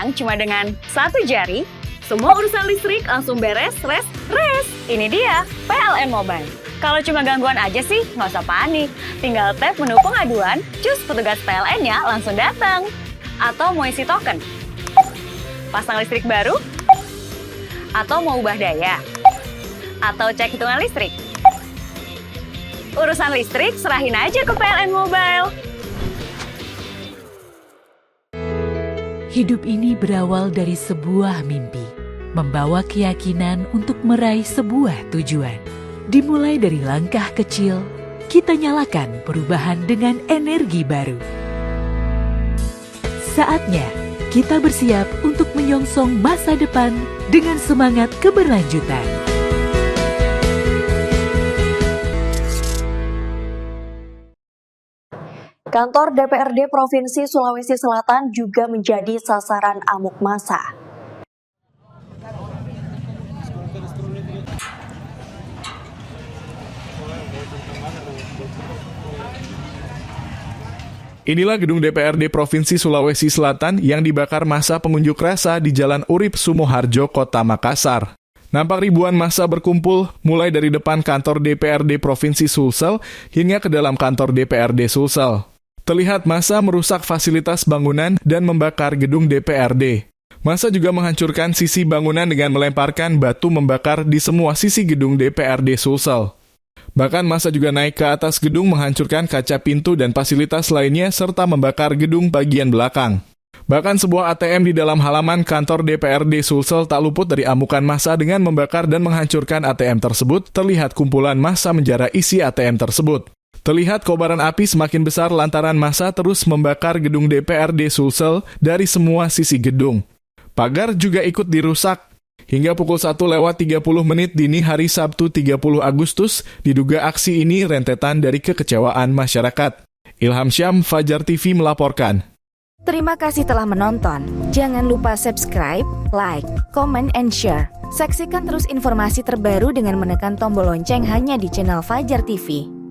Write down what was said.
Sekarang cuma dengan satu jari, semua urusan listrik langsung beres, res. Ini dia, PLN Mobile. Kalau cuma gangguan aja sih, nggak usah panik. Tinggal tap menu pengaduan, cus petugas PLN-nya langsung datang. Atau mau isi token, pasang listrik baru, atau mau ubah daya, atau cek hitungan listrik. Urusan listrik serahin aja ke PLN Mobile. Hidup ini berawal dari sebuah mimpi, membawa keyakinan untuk meraih sebuah tujuan. Dimulai dari langkah kecil, kita nyalakan perubahan dengan energi baru. Saatnya kita bersiap untuk menyongsong masa depan dengan semangat keberlanjutan. Kantor DPRD Provinsi Sulawesi Selatan juga menjadi sasaran amuk massa. Inilah gedung DPRD Provinsi Sulawesi Selatan yang dibakar massa pengunjuk rasa di Jalan Urip Sumoharjo, Kota Makassar. Nampak ribuan massa berkumpul mulai dari depan kantor DPRD Provinsi Sulsel hingga ke dalam kantor DPRD Sulsel. Terlihat massa merusak fasilitas bangunan dan membakar gedung DPRD. Massa juga menghancurkan sisi bangunan dengan melemparkan batu membakar di semua sisi gedung DPRD Sulsel. Bahkan massa juga naik ke atas gedung menghancurkan kaca pintu dan fasilitas lainnya serta membakar gedung bagian belakang. Bahkan sebuah ATM di dalam halaman kantor DPRD Sulsel tak luput dari amukan massa dengan membakar dan menghancurkan ATM tersebut. Terlihat kumpulan massa menjara isi ATM tersebut. Terlihat kobaran api semakin besar lantaran massa terus membakar gedung DPRD Sulsel dari semua sisi gedung. Pagar juga ikut dirusak. Hingga pukul 1:30 dini hari Sabtu 30 Agustus, diduga aksi ini rentetan dari kekecewaan masyarakat. Ilham Syam, Fajar TV melaporkan. Terima kasih telah menonton. Jangan lupa subscribe, like, comment, and share. Saksikan terus informasi terbaru dengan menekan tombol lonceng hanya di channel Fajar TV.